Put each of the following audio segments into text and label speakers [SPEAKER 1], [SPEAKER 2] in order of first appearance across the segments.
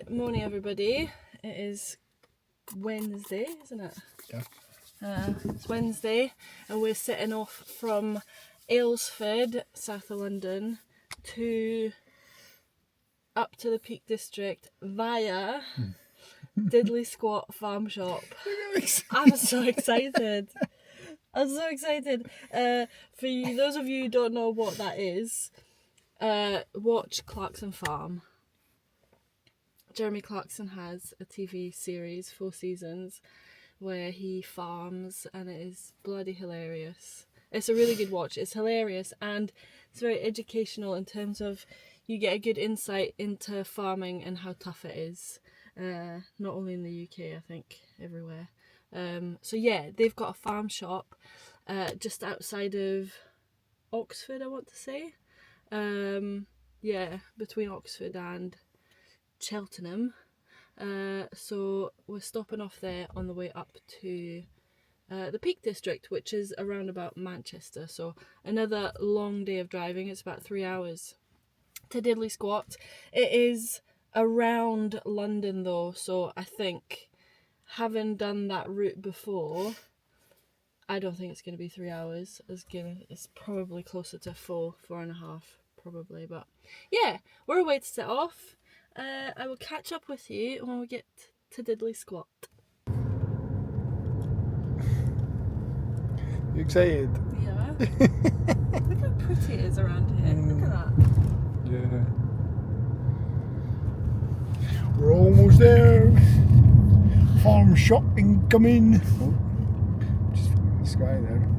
[SPEAKER 1] Good morning, everybody. It is Wednesday, isn't it?
[SPEAKER 2] Yeah.
[SPEAKER 1] It's Wednesday, and we're setting off from Aylesford, south of London, up to the Peak District via Diddley Squat Farm Shop. I'm so excited. I'm so excited. For you, those of you who don't know what that is, watch Clarkson Farm. Jeremy Clarkson has a TV series, 4 seasons, where he farms, and it is bloody hilarious. It's a really good watch. It's hilarious, and it's very educational in terms of you get a good insight into farming and how tough it is. Not only in the UK, I think, everywhere. So yeah, they've got a farm shop just outside of Oxford, I want to say. Yeah, between Oxford and Cheltenham. So we're stopping off there on the way up to the Peak District, which is around about Manchester. So another long day of driving. It's about 3 hours to Diddley Squat. It is around London though, so I think having done that route before, I don't think it's going to be 3 hours. It's probably closer to 4.5 probably. But yeah, we're away to set off. I will catch up with you when we get to Diddley Squat.
[SPEAKER 2] You excited?
[SPEAKER 1] Yeah. Look how pretty it is around here. Look at that.
[SPEAKER 2] Yeah. We're almost there. Farm shopping coming. Oh, just in the sky there.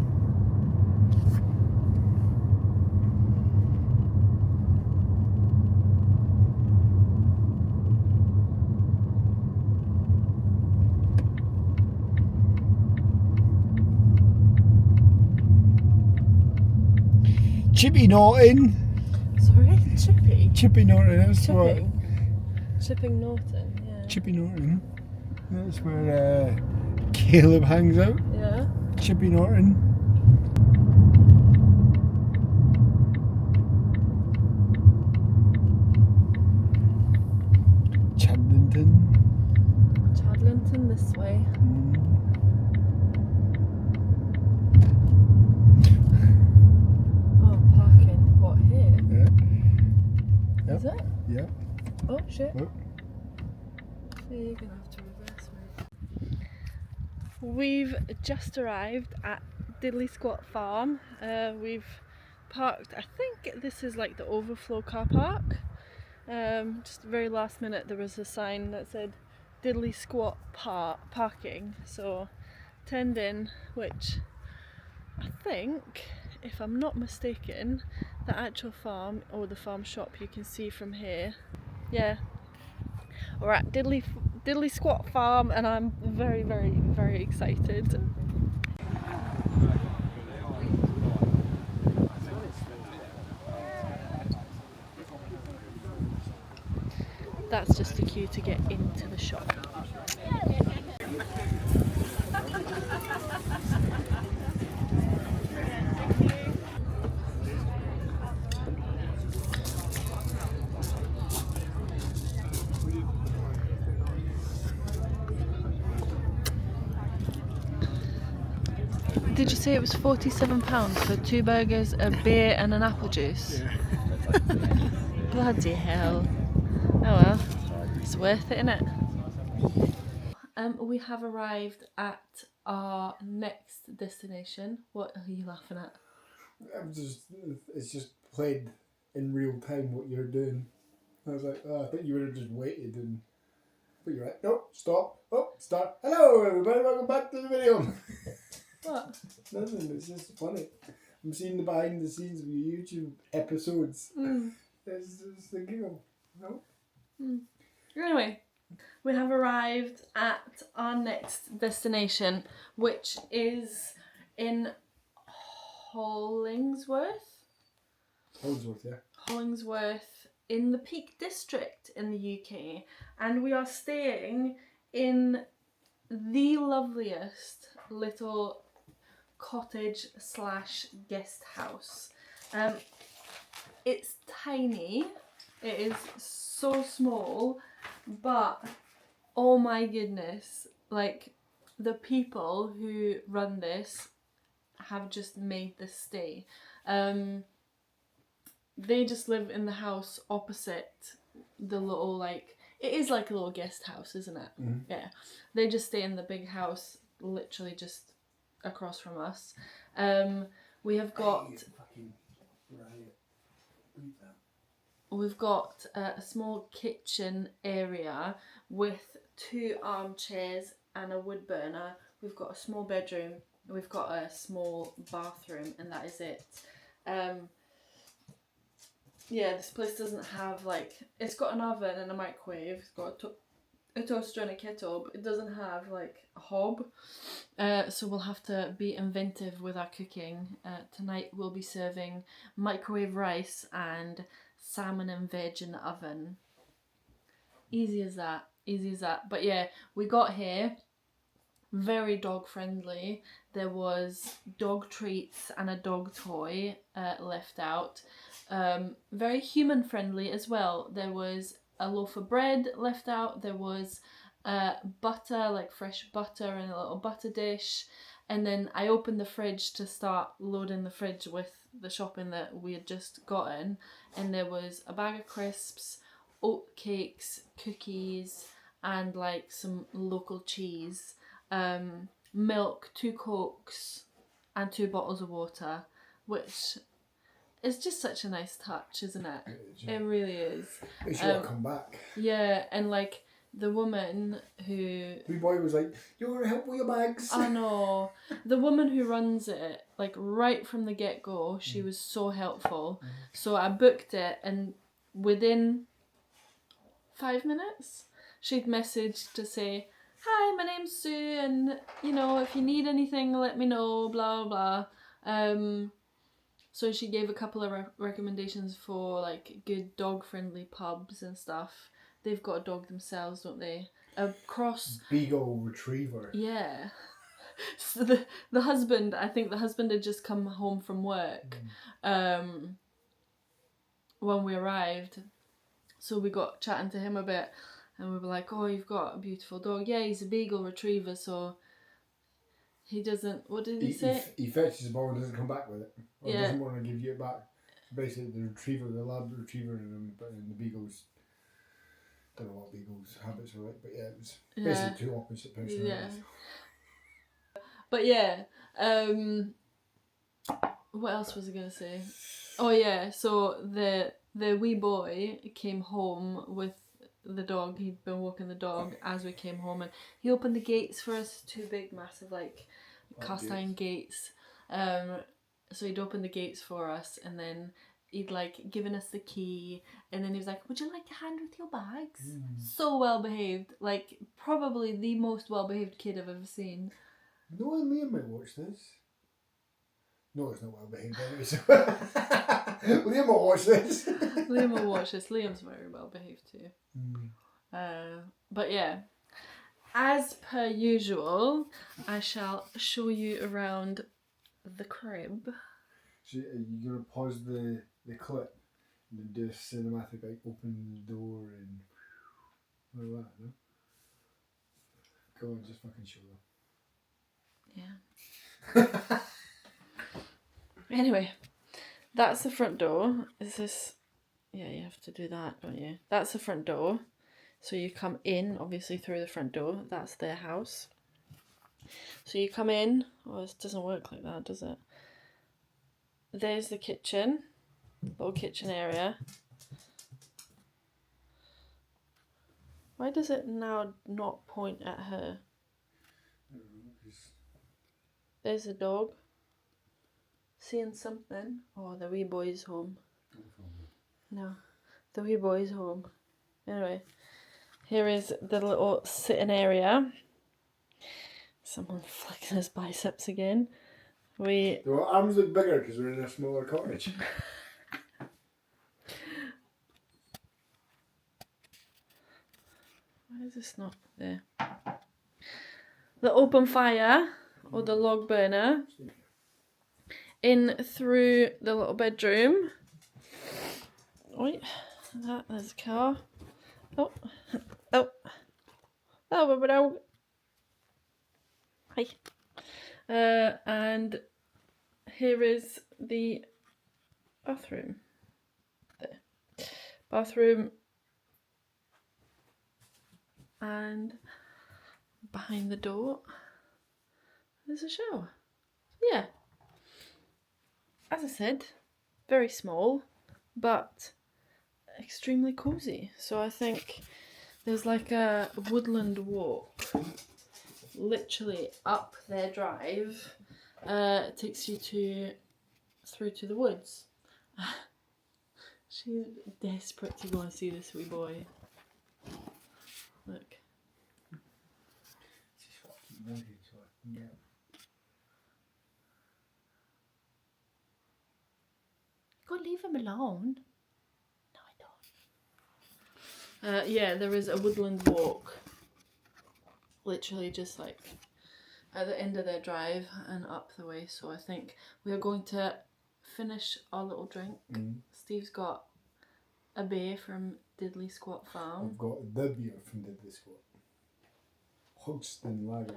[SPEAKER 2] Chippy Norton.
[SPEAKER 1] Sorry, Chippy?
[SPEAKER 2] Chippy Norton, that's what.
[SPEAKER 1] Chipping Norton, yeah.
[SPEAKER 2] Chippy Norton. That's where Caleb hangs out.
[SPEAKER 1] Yeah.
[SPEAKER 2] Chippy Norton. Chadlington
[SPEAKER 1] this way. Oh, parking. What, here?
[SPEAKER 2] Yeah.
[SPEAKER 1] Is it?
[SPEAKER 2] Yeah.
[SPEAKER 1] Oh, shit.
[SPEAKER 2] Oh.
[SPEAKER 1] Yeah, you're going to have to reverse me. We've just arrived at Diddley Squat Farm. We've parked, I think this is like the overflow car park. Just very last minute there was a sign that said Diddley Squat parking, so turned in, which I think, if I'm not mistaken, the actual farm or the farm shop you can see from here. Yeah, we're at Diddley Squat Farm, and I'm very, very, very excited. That's just the queue to get into the shop. Did you say it was £47 for 2 burgers, a beer and an apple juice?
[SPEAKER 2] Yeah.
[SPEAKER 1] Bloody hell. Oh well, it's worth it, innit? We have arrived at our next destination. What are you laughing at?
[SPEAKER 2] It's just played in real time what you're doing. I was like, oh, I thought you would have just waited, but you're like, no, stop, oh, start. Hello everybody, welcome back to the video.
[SPEAKER 1] What?
[SPEAKER 2] Nothing, it's just funny. I'm seeing the behind the scenes of your YouTube episodes. It's just the giggle, no?
[SPEAKER 1] Anyway, we have arrived at our next destination, which is in Hollingsworth. Hollingsworth in the Peak District in the UK, and we are staying in the loveliest little cottage / guest house. It's tiny. It is so small, But oh my goodness, like the people who run this have just made this stay. They just live in the house opposite the little, like, it is like a little guest house, isn't it?
[SPEAKER 2] Mm-hmm.
[SPEAKER 1] Yeah. They just stay in the big house literally just across from us. We have got we've got a small kitchen area with 2 armchairs and a wood burner. We've got a small bedroom. We've got a small bathroom, and that is it. Yeah, this place doesn't have, like, it's got an oven and a microwave. It's got a toaster and a kettle, but it doesn't have, like, a hob. So we'll have to be inventive with our cooking. Tonight we'll be serving microwave rice and salmon and veg in the oven. Easy as that. Easy as that. But yeah, we got here very dog friendly. There was dog treats and a dog toy left out. Very human friendly as well. There was a loaf of bread left out. There was butter, like fresh butter in a little butter dish. And then I opened the fridge to start loading the fridge with the shopping that we had just gotten. And there was a bag of crisps, oat cakes, cookies, and like some local cheese. Milk, 2 Cokes, and 2 bottles of water, which is just such a nice touch, isn't it? It really is.
[SPEAKER 2] They should have come back.
[SPEAKER 1] Yeah, and like the woman who...
[SPEAKER 2] Wee boy was like, "You want to help with your bags?"
[SPEAKER 1] I know. The woman who runs it, like right from the get-go, she was so helpful. So I booked it, and within 5 minutes, she'd messaged to say, "Hi, my name's Sue, and you know, if you need anything, let me know, blah blah." So she gave a couple of recommendations for like good dog-friendly pubs and stuff. They've got a dog themselves, don't they? A cross
[SPEAKER 2] Beagle Retriever.
[SPEAKER 1] Yeah. So the husband, I think the husband had just come home from work when we arrived. So we got chatting to him a bit. And we were like, "Oh, you've got a beautiful dog." Yeah, he's a Beagle Retriever, so he doesn't... What did he say?
[SPEAKER 2] He fetches the ball and doesn't come back with it. Or
[SPEAKER 1] Yeah.
[SPEAKER 2] doesn't want to give you it back. So basically, the retriever, the lab retriever, and the Beagles... don't know what Beagles' habits are like, but yeah, it was basically 2 opposite personalities.
[SPEAKER 1] Yeah. But yeah, what else was I going to say? Oh yeah, so the wee boy came home with the dog. He'd been walking the dog as we came home, and he opened the gates for us, 2 big massive like cast iron gates. So he'd opened the gates for us, and then he'd like given us the key, and then he was like, "Would you like a hand with your bags?" So well behaved, like probably the most well behaved kid I've ever seen.
[SPEAKER 2] No, Liam might watch this. No, it's not well behaved anyway. So Liam will watch this.
[SPEAKER 1] Liam will watch this. Liam's very well behaved too. But yeah, as per usual, I shall show you around the crib.
[SPEAKER 2] So you're going to pause the clip and then do a cinematic, like open the door and all that, no? Go on, just fucking show them.
[SPEAKER 1] Yeah. Anyway, that's the front door. Is this... Yeah, you have to do that, don't you? That's the front door. So you come in, obviously, through the front door. That's their house. So you come in. Oh, this doesn't work like that, does it? There's the kitchen. Little kitchen area. Why does it now not point at her? There's the dog. Seeing something. Oh, the wee boy's home. No, the wee boy's home. Anyway, here is the little sitting area. Someone flexing his biceps again.
[SPEAKER 2] Our arms look bigger because we're in a smaller cottage.
[SPEAKER 1] Why is this not there? The open fire, or the log burner, in through the little bedroom. Wait, there's a car. Oh, Oh, but now. Hi. And here is the bathroom. There. Bathroom. And behind the door, there's a shower. Yeah. As I said, very small, but extremely cozy. So I think there's like a woodland walk literally up their drive. It takes you through to the woods. She's desperate to go and see this wee boy. Look.
[SPEAKER 2] Yeah.
[SPEAKER 1] Go leave him alone. No, I don't. Yeah, there is a woodland walk. Literally just like at the end of their drive and up the way. So I think we are going to finish our little drink. Steve's got a beer from Diddley Squat Farm.
[SPEAKER 2] I've got the beer from Diddley Squat. Hogston Lager.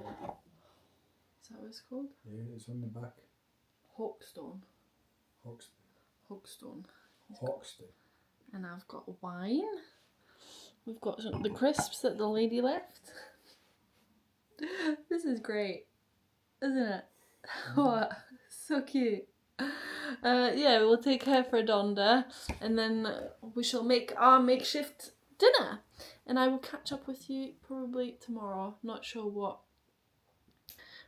[SPEAKER 1] Is that what it's called?
[SPEAKER 2] Yeah, it's on the back.
[SPEAKER 1] Hawkstone.
[SPEAKER 2] Hogston.
[SPEAKER 1] And I've got wine. We've got the crisps that the lady left. This is great, isn't it? What? So cute. Yeah, we'll take her for a donder and then we shall make our makeshift dinner. And I will catch up with you probably tomorrow. Not sure what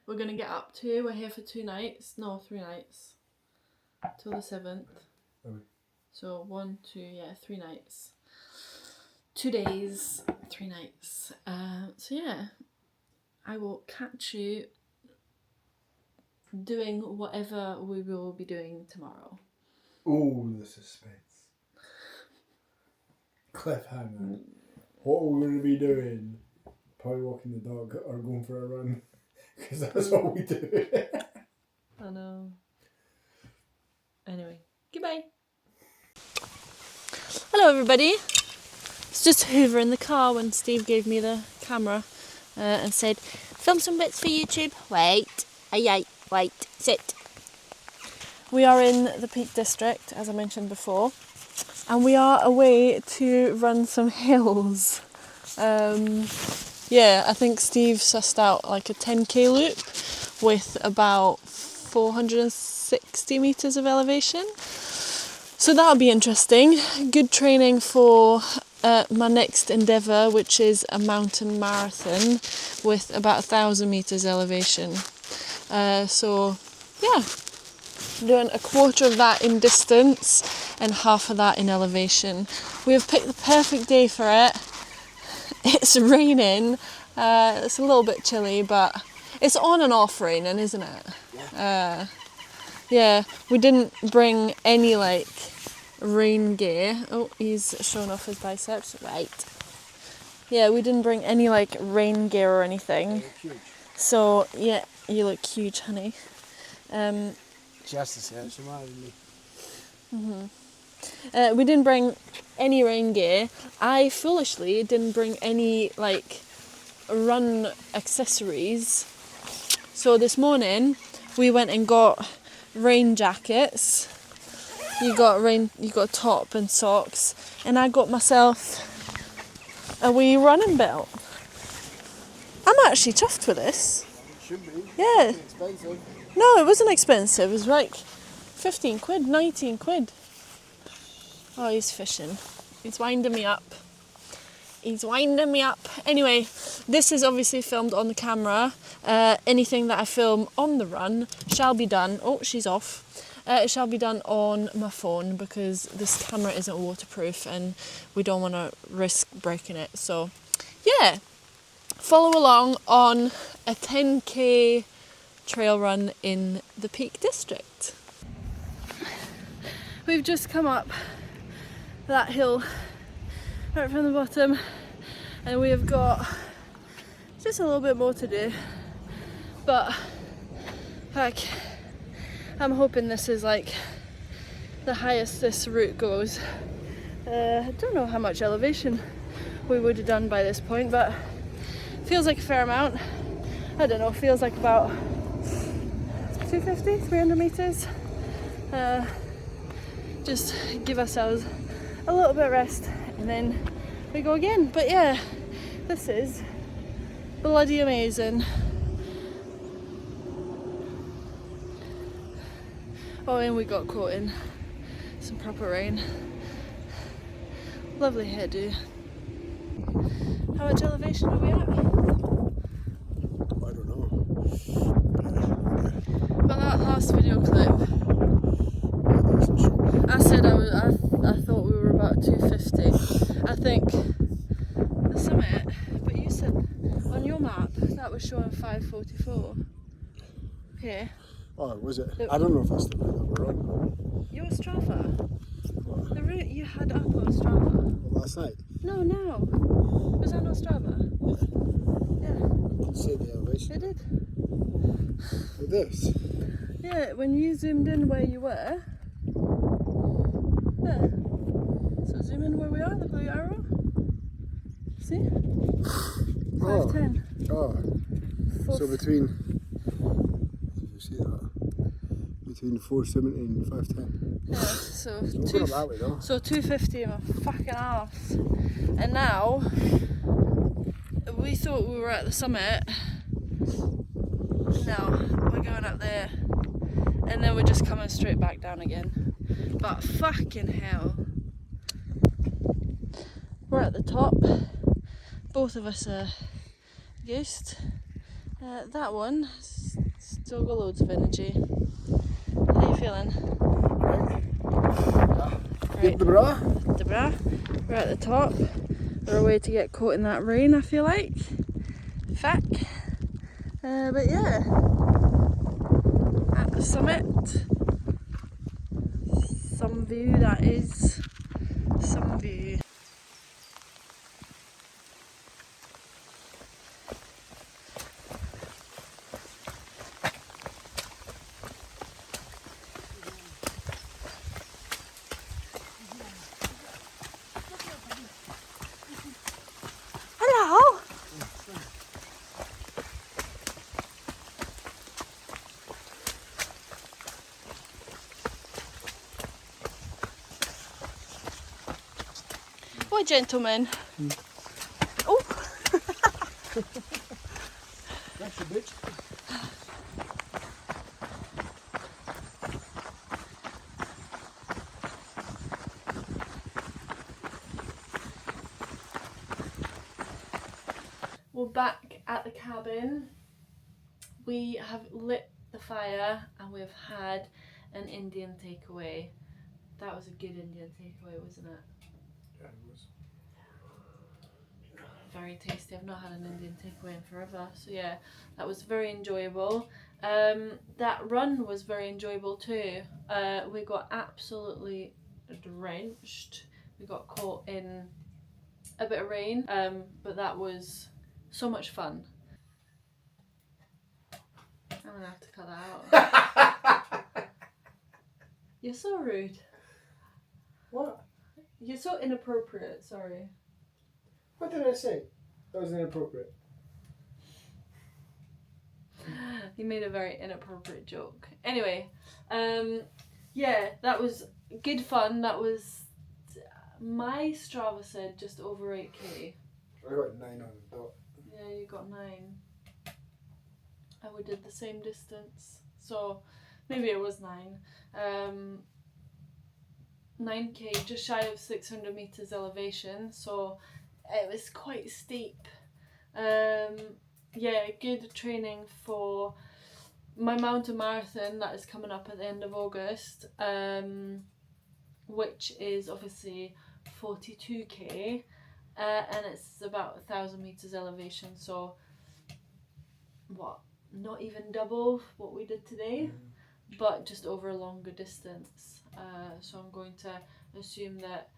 [SPEAKER 1] we're going to get up to. We're here for 2 nights. No, 3 nights. Till the 7th.
[SPEAKER 2] Okay.
[SPEAKER 1] So 1, 2, 3 nights. 2 days, 3 nights. So yeah, I will catch you doing whatever we will be doing tomorrow.
[SPEAKER 2] Oh, the suspense. Cliffhanger. What we're going to be doing? Probably walking the dog or going for a run. Because that's what we do.
[SPEAKER 1] I know. Anyway, goodbye. Hello everybody. It's just Hoover in the car when Steve gave me the camera and said, film some bits for YouTube. Wait, wait, sit. We are in the Peak District, as I mentioned before, and we are away to run some hills. Yeah, I think Steve sussed out like a 10k loop with about 460 metres of elevation. So that'll be interesting. Good training for my next endeavour, which is a mountain marathon with about 1,000 metres elevation. So yeah, doing a quarter of that in distance and half of that in elevation. We have picked the perfect day for it. It's raining. It's a little bit chilly, but it's on and off raining, isn't it? Yeah, we didn't bring any like rain gear. Oh, he's showing off his biceps. Right. Yeah, we didn't bring any like rain gear or anything. So yeah, you look huge, honey.
[SPEAKER 2] She has to say it, she might me.
[SPEAKER 1] We didn't bring any rain gear. I foolishly didn't bring any like run accessories. So this morning we went and got rain jackets. You got a top and socks, and I got myself a wee running belt. I'm actually chuffed with this.
[SPEAKER 2] It should be.
[SPEAKER 1] Yeah.
[SPEAKER 2] It's expensive.
[SPEAKER 1] No, it wasn't expensive. It was like 15 quid, 19 quid. Oh, he's fishing. He's winding me up. Anyway, this is obviously filmed on the camera. Anything that I film on the run shall be done. Oh, she's off. It shall be done on my phone because this camera isn't waterproof and we don't want to risk breaking it. So, yeah, follow along on a 10k trail run in the Peak District. We've just come up that hill right from the bottom and we have got just a little bit more to do, but like I'm hoping this is like the highest this route goes. I don't know how much elevation we would have done by this point, but Feels like a fair amount. I don't know, feels like about 250, 300 meters. Just give ourselves a little bit of rest and then we go again. But yeah, this is bloody amazing. Oh, and we got caught in some proper rain. Lovely hairdo. How much elevation are we at?
[SPEAKER 2] I don't know.
[SPEAKER 1] Well, that last video clip, I said I thought we were about 250. I think the summit, but you said on your map that was showing 544. Okay.
[SPEAKER 2] Oh, was it? I don't know if that's the route that we're on.
[SPEAKER 1] Your Strava.
[SPEAKER 2] What?
[SPEAKER 1] The route you had up on Strava.
[SPEAKER 2] Last night?
[SPEAKER 1] No. Was that on Strava? Yeah.
[SPEAKER 2] It said the elevation.
[SPEAKER 1] It did.
[SPEAKER 2] Like this?
[SPEAKER 1] Yeah, when you zoomed in where you were. Yeah. So zoom in where we are, the blue arrow. See? 510.
[SPEAKER 2] Oh. So between, did you see that? Between 470 and 510.
[SPEAKER 1] Yeah, so
[SPEAKER 2] We're going up that way though.
[SPEAKER 1] So 250 my fucking arse. And now we thought we were at the summit. No, we're going up there. And then we're just coming straight back down again. But fucking hell. We're at the top. Both of us are used. That one still got loads of energy. How are you feeling? Right.
[SPEAKER 2] The bra?
[SPEAKER 1] The bra. We're at the top. We're away to get caught in that rain, I feel like. Fuck. But yeah. At the summit. Some view, that is. Some view. Hello. Boy, gentlemen. Oh.
[SPEAKER 2] That's a bitch.
[SPEAKER 1] We're back at the cabin. We have lit the fire and we've had an Indian takeaway. That was a good Indian takeaway, wasn't it?
[SPEAKER 2] Yeah, it was.
[SPEAKER 1] Very tasty. I've not had an Indian takeaway in forever. So yeah, that was very enjoyable. That run was very enjoyable too. We got absolutely drenched. We got caught in a bit of rain, but that was so much fun. I'm gonna have to cut that out. You're so rude.
[SPEAKER 2] What?
[SPEAKER 1] You're so inappropriate, sorry.
[SPEAKER 2] What did I say? That was inappropriate.
[SPEAKER 1] You made a very inappropriate joke. Anyway, yeah, that was good fun. That was, my Strava said just over 8k.
[SPEAKER 2] I got 9 on the dot.
[SPEAKER 1] Yeah, you got 9. And we did the same distance. So maybe it was 9. 9k, just shy of 600 meters elevation. So it was quite steep. Yeah, good training for my mountain marathon that is coming up at the end of August, which is obviously 42k, and it's about 1,000 meters elevation. So what, not even double what we did today, but just over a longer distance. So I'm going to assume that,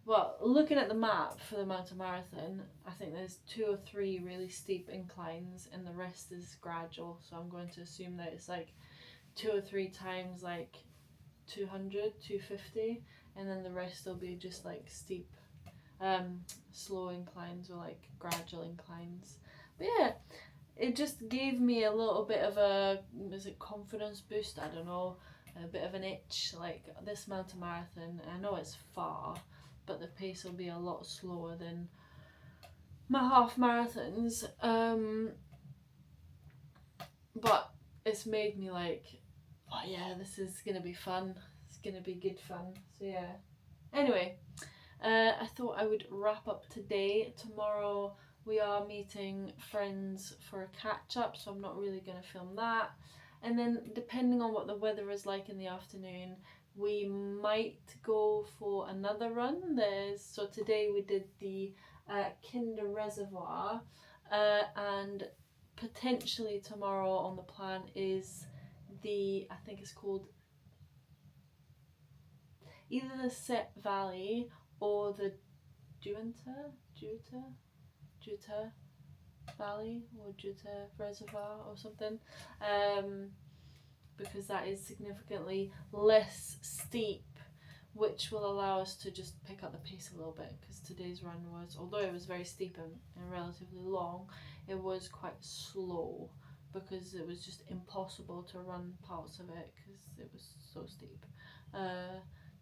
[SPEAKER 1] well, looking at the map for the mountain marathon, I think there's 2 or 3 really steep inclines and the rest is gradual. So I'm going to assume that it's like 2 or 3 times like 200, 250, and then the rest will be just like steep, slow inclines or like gradual inclines. But yeah, it just gave me a little bit of a, was it confidence boost? I don't know, a bit of an itch. Like this mountain marathon, I know it's far, but the pace will be a lot slower than my half marathons. But it's made me like, oh yeah, this is gonna be fun. It's gonna be good fun. So yeah. Anyway, I thought I would wrap up today. Tomorrow we are meeting friends for a catch up, so I'm not really going to film that. And then depending on what the weather is like in the afternoon, we might go for another run. So today we did the Kinder Reservoir, and potentially tomorrow on the plan is I think it's called either the Set Valley or the Juta Valley or Juta Reservoir or something, because that is significantly less steep, which will allow us to just pick up the pace a little bit, because today's run was, although it was very steep and relatively long, it was quite slow because it was just impossible to run parts of it because it was so steep.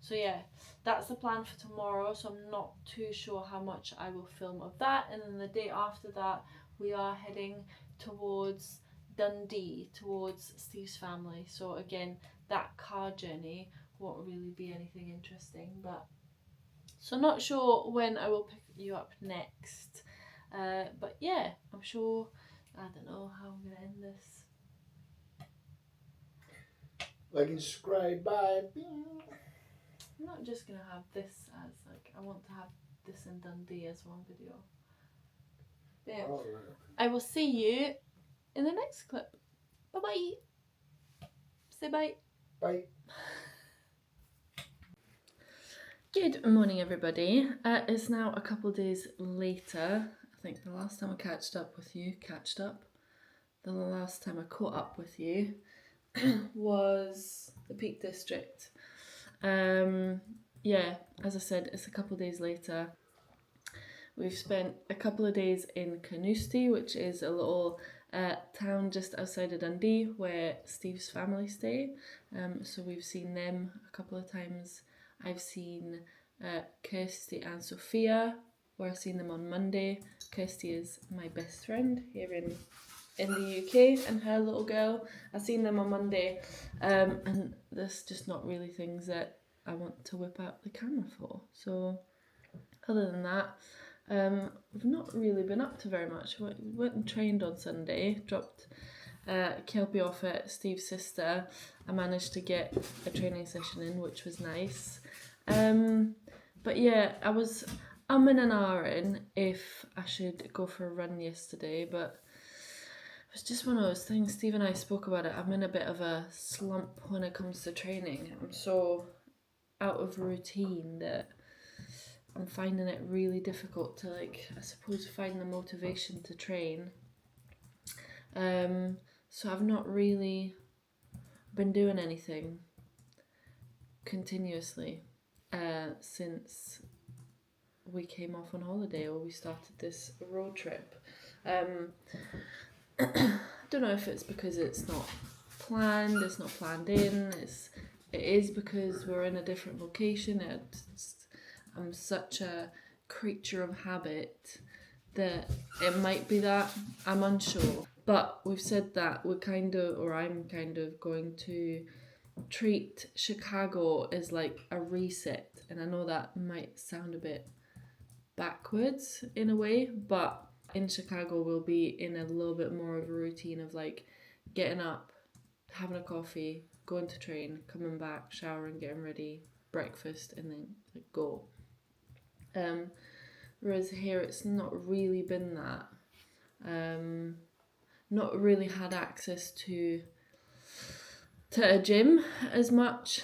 [SPEAKER 1] So yeah, that's the plan for tomorrow, so I'm not too sure how much I will film of that. And then the day after that, we are heading towards Dundee, towards Steve's family. So again, that car journey won't really be anything interesting, but so not sure when I will pick you up next. But yeah, I'm sure, I don't know how I'm going to end this.
[SPEAKER 2] Like and subscribe, bye.
[SPEAKER 1] I'm not just going to have this as like, I want to have this in Dundee as one video. But yeah, I will see you in the next clip. Bye bye. Say bye.
[SPEAKER 2] Bye.
[SPEAKER 1] Good morning, everybody. It's now a couple of days later. I think the last time I the last time I caught up with you was the Peak District. Yeah, as I said, it's a couple of days later. We've spent a couple of days in Carnoustie, which is a little town just outside of Dundee where Steve's family stay. So we've seen them a couple of times. I've seen Kirsty and Sophia, where I've seen them on Monday. Kirsty is my best friend here in the UK, and her little girl. I've seen them on Monday, and there's just not really things that I want to whip out the camera for. So other than that, we've not really been up to very much. We went and trained on Sunday, dropped Kelpie off at Steve's sister. I managed to get a training session in, which was nice. But yeah, I was in and ahhing if I should go for a run yesterday, but it was just one of those things. Steve and I spoke about it. I'm in a bit of a slump when it comes to training. I'm so out of routine that I'm finding it really difficult to, like, I suppose, find the motivation to train. So I've not really been doing anything continuously since we came off on holiday, or we started this road trip. I don't know if it's because it's not planned in, it is because we're in a different location. I'm such a creature of habit that it might be that. I'm unsure. But we've said that I'm kind of going to treat Chicago as like a reset. And I know that might sound a bit backwards in a way, but in Chicago we'll be in a little bit more of a routine of like getting up, having a coffee, going to train, coming back, showering, getting ready, breakfast, and then like go. Whereas here it's not really been that. Not really had access to a gym as much.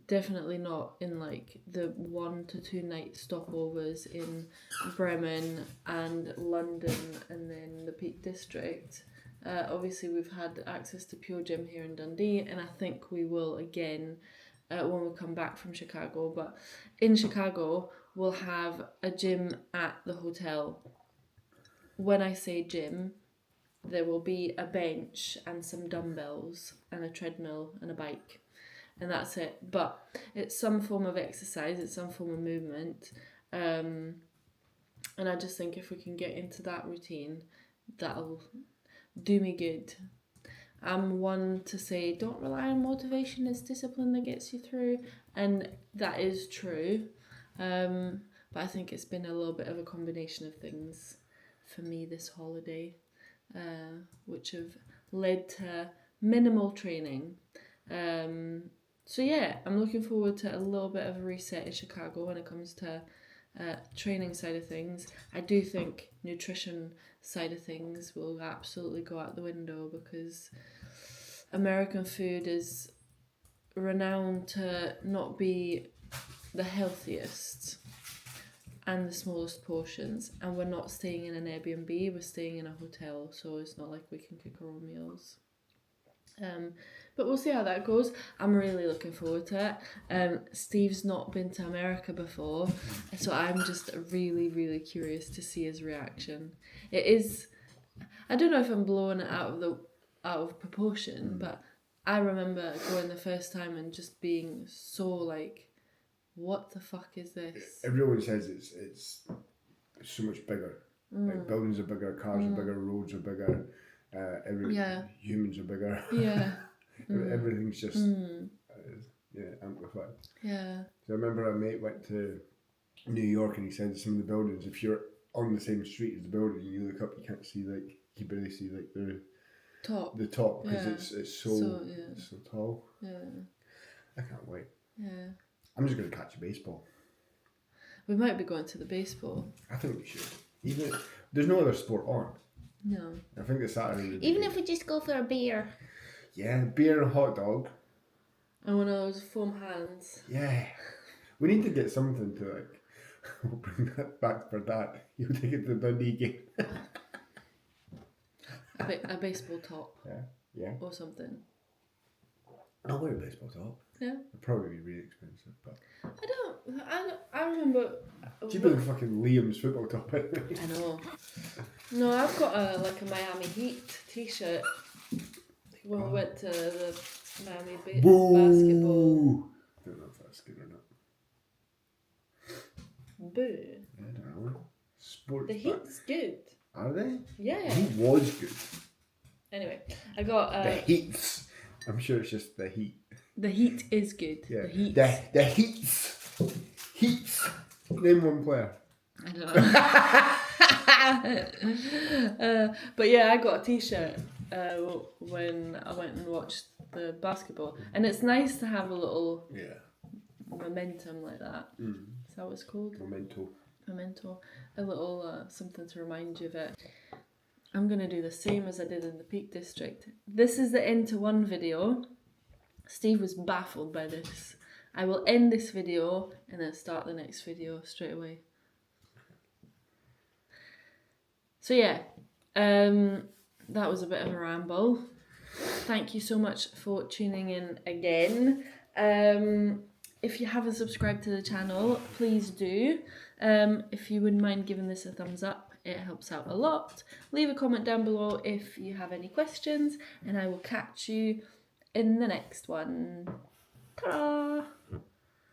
[SPEAKER 1] Definitely not in like the 1 to 2 night stopovers in Bremen and London and then the Peak District. Obviously we've had access to Pure Gym here in Dundee, and I think we will again when we come back from Chicago. But in Chicago we'll have a gym at the hotel, when I say gym, there will be a bench and some dumbbells and a treadmill and a bike, and that's it. But it's some form of exercise, it's some form of movement, and I just think if we can get into that routine, that'll do me good. I'm one to say don't rely on motivation, it's discipline that gets you through, and that is true, but I think it's been a little bit of a combination of things for me this holiday, which have led to minimal training. So yeah, I'm looking forward to a little bit of a reset in Chicago when it comes to training side of things. I do think nutrition side of things will absolutely go out the window, because American food is renowned to not be the healthiest and the smallest portions, and we're not staying in an Airbnb, we're staying in a hotel, so it's not like we can cook our own meals. But we'll see how that goes. I'm really looking forward to it. Steve's not been to America before, so I'm just really, really curious to see his reaction. It is, I don't know if I'm blowing it out of proportion, but I remember going the first time and just being so like, what the fuck is this?
[SPEAKER 2] Everyone says it's so much bigger. Like buildings are bigger, cars are bigger, roads are bigger, humans are bigger.
[SPEAKER 1] Yeah.
[SPEAKER 2] Everything's just amplified.
[SPEAKER 1] Yeah.
[SPEAKER 2] So I remember a mate went to New York and he said some of the buildings, if you're on the same street as the building, you look up, you can't see, like, you barely see like the top because it's so tall.
[SPEAKER 1] Yeah.
[SPEAKER 2] I can't wait.
[SPEAKER 1] Yeah.
[SPEAKER 2] I'm just gonna catch a baseball.
[SPEAKER 1] We might be going to the baseball.
[SPEAKER 2] I think we should. Even there's no other sport on.
[SPEAKER 1] No.
[SPEAKER 2] I think the Saturday.
[SPEAKER 1] Even if we just go for a beer.
[SPEAKER 2] Yeah, beer and a hot dog.
[SPEAKER 1] And one of those foam hands.
[SPEAKER 2] Yeah. We need to get something to like. We'll bring that back for that. You'll take it to the Dundee game.
[SPEAKER 1] A baseball top.
[SPEAKER 2] Yeah.
[SPEAKER 1] Or something.
[SPEAKER 2] I'll wear a baseball top.
[SPEAKER 1] Yeah.
[SPEAKER 2] It'll probably be really expensive, but.
[SPEAKER 1] I remember.
[SPEAKER 2] Cheaper than fucking Liam's football top.
[SPEAKER 1] I know. No, I've got a Miami Heat t-shirt. When we went to the Miami basketball.
[SPEAKER 2] I don't know if that's good or not.
[SPEAKER 1] Boo.
[SPEAKER 2] I don't know. Sports.
[SPEAKER 1] The Heat's good.
[SPEAKER 2] Are they?
[SPEAKER 1] Yeah.
[SPEAKER 2] He was good.
[SPEAKER 1] Anyway, I got
[SPEAKER 2] the Heats. I'm sure it's just the Heat.
[SPEAKER 1] The Heat is good.
[SPEAKER 2] Yeah.
[SPEAKER 1] The
[SPEAKER 2] Heats. Heats. Name one player.
[SPEAKER 1] I don't know. But yeah, I got a t-shirt when I went and watched the basketball, and it's nice to have a little momentum like that. Is that what it's called? Memento. A little something to remind you of it. I'm going to do the same as I did in the Peak District. This is the end to one video. Steve was baffled by this. I will end this video and then start the next video straight away. So yeah, that was a bit of a ramble. Thank you so much for tuning in again. If you haven't subscribed to the channel, please do. If you wouldn't mind giving this a thumbs up, it helps out a lot. Leave a comment down below if you have any questions, and I will catch you in the next one. Ta-da!